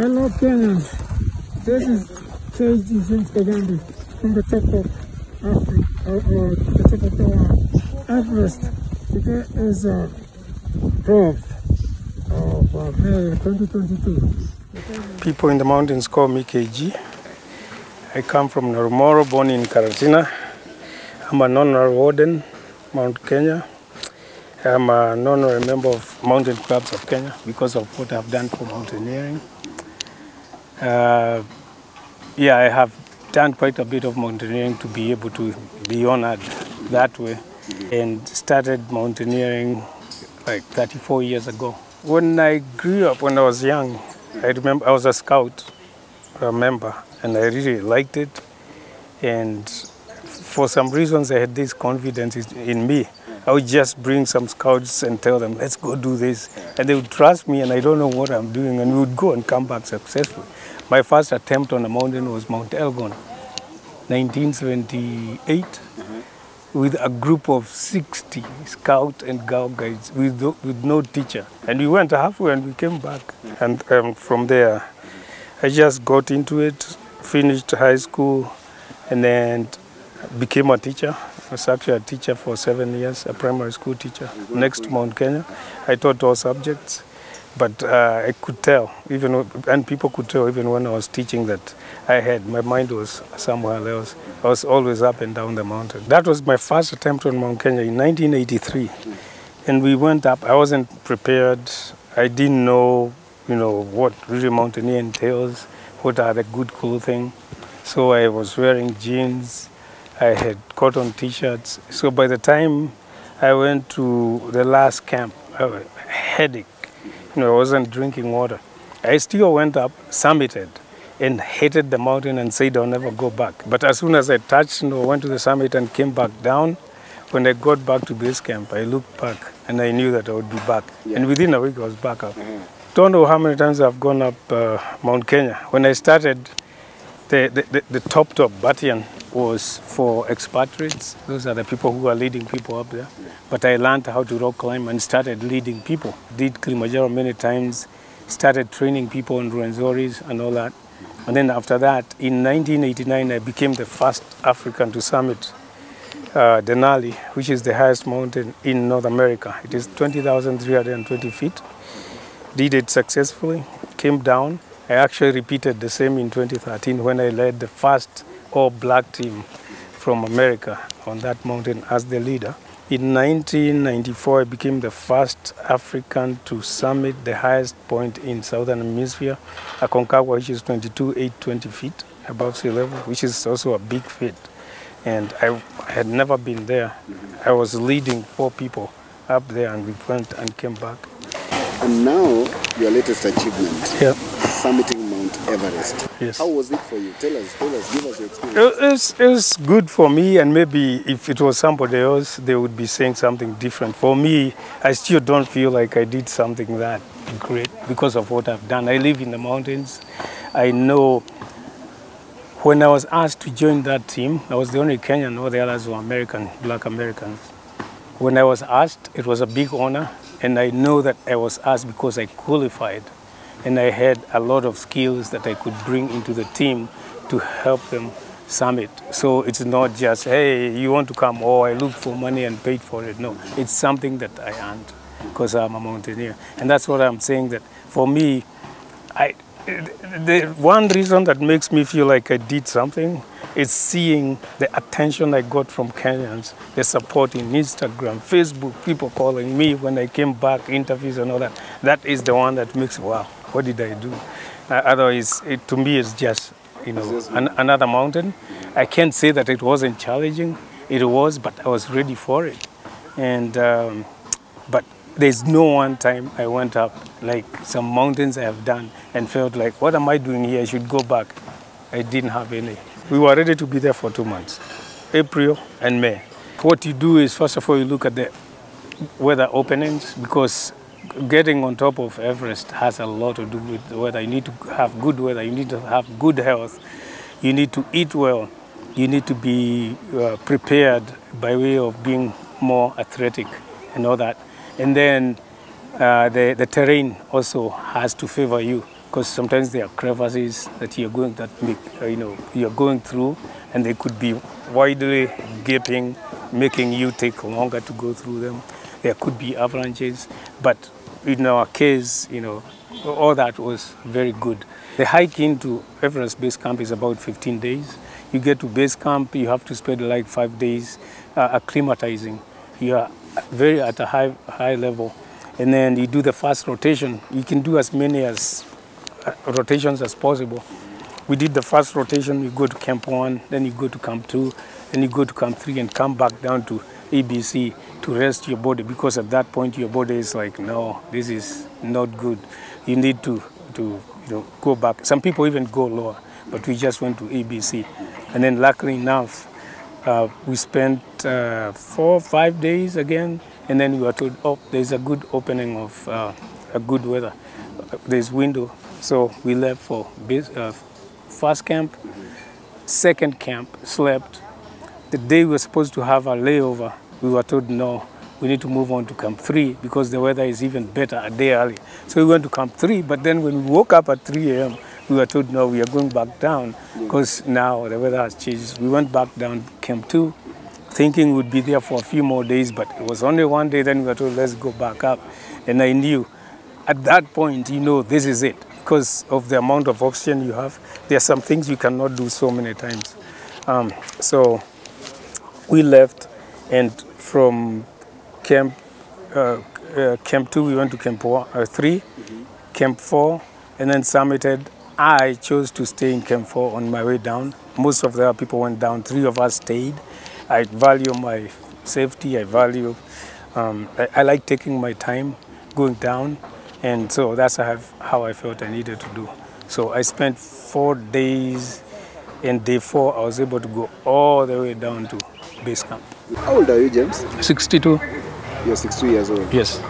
Hello, Kenyans. This is Kagambi from the top of Africa, or the top of Mount Everest. Today is 12th of May 2022. People in the mountains call me KG. I come from Narumoro, born in Karatina. I'm an honorary warden, Mount Kenya. I'm an honorary member of Mountain Clubs of Kenya because of what I've done for mountaineering. Yeah, I have done quite a bit of mountaineering to be able to be honored that way, and started mountaineering like 34 years ago. When I grew up, when I was young, I remember I was a scout member, and I really liked it. And for some reasons, I had this confidence in me. I would just bring some scouts and tell them, let's go do this. And they would trust me, and I don't know what I'm doing, and we would go and come back successful. My first attempt on a mountain was Mt Everest, 1978, with a group of 60 scout and girl guides with no teacher. And we went halfway and we came back. And from there, I just got into it, finished high school, and then became a teacher. I was actually a teacher for 7 years, a primary school teacher next to Mount Kenya. I taught all subjects, but I could tell, and people could tell even when I was teaching, that my mind was somewhere else. I was always up and down the mountain. That was my first attempt on Mount Kenya in 1983. And we went up. I wasn't prepared. I didn't know, what really mountaineering entails, what are the good clothing. So I was wearing jeans. I had cotton t-shirts. So by the time I went to the last camp, I had a headache. I wasn't drinking water. I still went up, summited, and hated the mountain and said I'll never go back. But as soon as I touched, went to the summit and came back down, when I got back to base camp, I looked back and I knew that I would be back. Yeah. And within a week, I was back up. Don't know how many times I've gone up Mount Kenya. When I started, the top battalion was for expatriates. Those are the people who are leading people up there. But I learned how to rock climb and started leading people. Did Kilimanjaro many times, started training people on Rwenzoris and all that. And then after that, in 1989, I became the first African to summit Denali, which is the highest mountain in North America. It is 20,320 feet. Did it successfully, came down. I actually repeated the same in 2013 when I led the first all-black team from America on that mountain as the leader. In 1994, I became the first African to summit the highest point in Southern Hemisphere, Aconcagua, which is 22,820 feet above sea level, which is also a big feat. And I had never been there. I was leading 4 people up there, and we went and came back. And now, your latest achievement, summiting Mt Everest. Yes. How was it for you? Tell us, give us your experience. It was good for me, and maybe if it was somebody else, they would be saying something different. For me, I still don't feel like I did something that great because of what I've done. I live in the mountains. I know when I was asked to join that team, I was the only Kenyan, all the others were American, black Americans. When I was asked, it was a big honor. And I know that I was asked because I qualified, and I had a lot of skills that I could bring into the team to help them summit. So it's not just, hey, you want to come, or I looked for money and paid for it. No, it's something that I earned because I'm a mountaineer. And that's what I'm saying, that for me, the one reason that makes me feel like I did something is seeing the attention I got from Kenyans, the support in Instagram, Facebook, people calling me when I came back, interviews and all that. That is the one that makes, wow, what did I do? Otherwise, to me, it's just, another mountain. I can't say that it wasn't challenging. It was, but I was ready for it. And, but there's no one time I went up, like some mountains I have done, and felt like, what am I doing here? I should go back. I didn't have any. We were ready to be there for 2 months, April and May. What you do is, first of all, you look at the weather openings, because getting on top of Everest has a lot to do with the weather. You need to have good weather. You need to have good health. You need to eat well. You need to be prepared by way of being more athletic and all that. And then the terrain also has to favor you. because sometimes there are crevices that you're going you're going through, and they could be widely gaping, making you take longer to go through them. There could be avalanches, but in our case, all that was very good. The hike into Everest Base Camp is about 15 days. You get to base camp, you have to spend like 5 days acclimatizing. You are at a high level, and then you do the first rotation. You can do as many rotations as possible. We did the first rotation. You go to Camp 1, then you go to Camp 2, then you go to Camp 3, and come back down to ABC to rest your body, because at that point your body is like, no, this is not good. You need to go back. Some people even go lower, but we just went to ABC, and then luckily enough, we spent 4 or 5 days again, and then we were told, oh, there's a good opening of a good weather. There's window, so we left for first camp. Second camp, slept. The day we were supposed to have a layover, we were told no, we need to move on to Camp 3 because the weather is even better a day early. So we went to Camp 3, but then when we woke up at 3 a.m., we were told no, we are going back down because now the weather has changed. We went back down to Camp 2, thinking we'd be there for a few more days, but it was only one day. Then we were told, let's go back up. And I knew at that point, this is it. Because of the amount of oxygen you have, there are some things you cannot do so many times. So we left, and from Camp 2, we went to Camp 3, Camp 4, and then summited. I chose to stay in Camp 4 on my way down. Most of the other people went down. 3 of us stayed. I value my safety. I value, I like taking my time going down. And so that's how I felt I needed to do. So I spent 4 days, and day 4, I was able to go all the way down to base camp. How old are you, James? 62. You're 62 years old? Yes.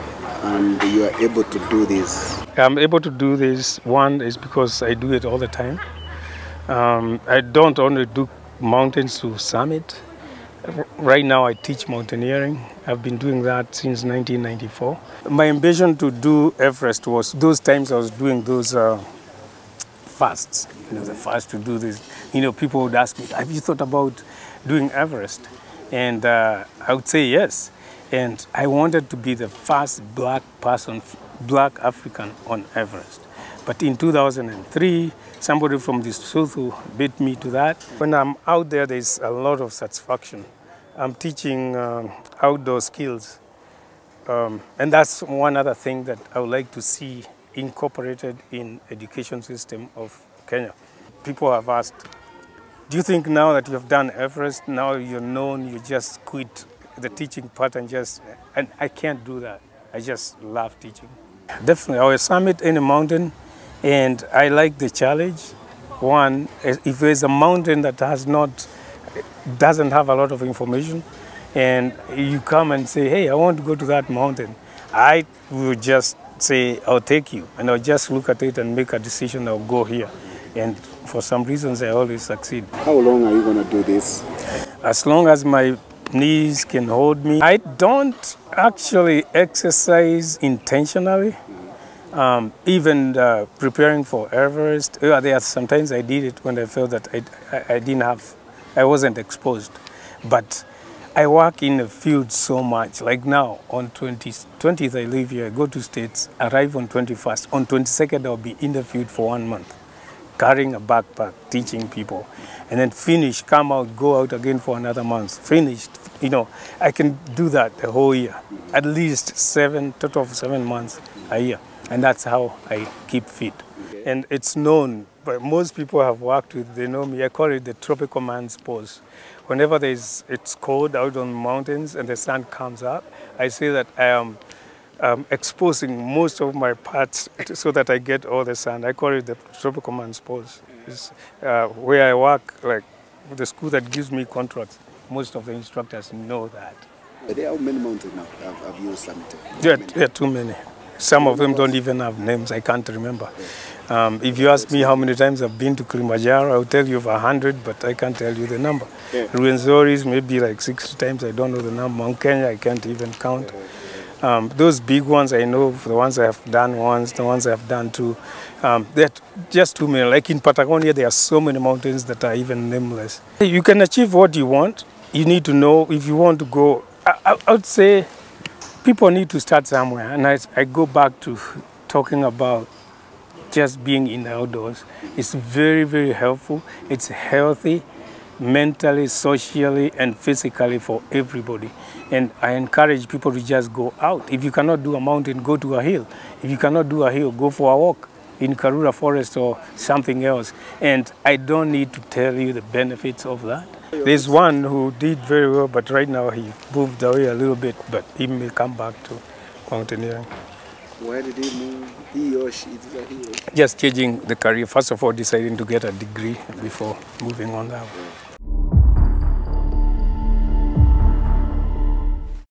And you are able to do this? I'm able to do this. One is because I do it all the time. I don't only do mountains to summit. Right now I teach mountaineering. I've been doing that since 1994. My ambition to do Everest was those times I was doing those fasts. The fast to do this. People would ask me, have you thought about doing Everest? And I would say yes. And I wanted to be the first black African on Everest. But in 2003, somebody from Lesotho beat me to that. When I'm out there, there's a lot of satisfaction. I'm teaching outdoor skills. And that's one other thing that I would like to see incorporated in education system of Kenya. People have asked, do you think now that you have done Everest, now you're known, you just quit the teaching part and I can't do that. I just love teaching. Definitely, I will summit any mountain, and I like the challenge. One, if there's a mountain that doesn't have a lot of information, and you come and say, hey, I want to go to that mountain, I will just say, I'll take you, and I'll just look at it and make a decision, I'll go here. And for some reasons, I always succeed. How long are you going to do this? As long as my knees can hold me. I don't actually exercise intentionally. Even preparing for Everest, sometimes I did it when I felt that I wasn't exposed. But I work in the field so much. Like now, on 20th I leave here, I go to States, arrive on 21st. On 22nd, I'll be in the field for 1 month, carrying a backpack, teaching people, and then finish, come out, go out again for another month, finished. I can do that the whole year, at least total of 7 months a year. And that's how I keep fit. Okay. And it's known, but most people have worked with, they know me, I call it the tropical man's pose. Whenever it's cold out on mountains and the sun comes up, I say that I am exposing most of my parts so that I get all the sun. I call it the tropical man's pose. It's where I work, like the school that gives me contracts. Most of the instructors know that. How many mountains now have you summited? There are too many. Some of them don't even have names. I can't remember. If you ask me how many times I've been to Kilimanjaro, I'll tell you over 100, but I can't tell you the number. Ruwenzori is maybe like 60 times. I don't know the number. Mount Kenya, I can't even count. Those big ones I know, the ones I have done once, the ones I have done two, they're just too many. Like in Patagonia, there are so many mountains that are even nameless. You can achieve what you want. You need to know if you want to go. I would say people need to start somewhere. And I go back to talking about just being in the outdoors. It's very, very helpful. It's healthy, mentally, socially, and physically for everybody. And I encourage people to just go out. If you cannot do a mountain, go to a hill. If you cannot do a hill, go for a walk in Karura Forest or something else. And I don't need to tell you the benefits of that. There's one who did very well, but right now he moved away a little bit, but he may come back to mountaineering. Why did he move? He or she? Just changing the career. First of all, deciding to get a degree before moving on that way.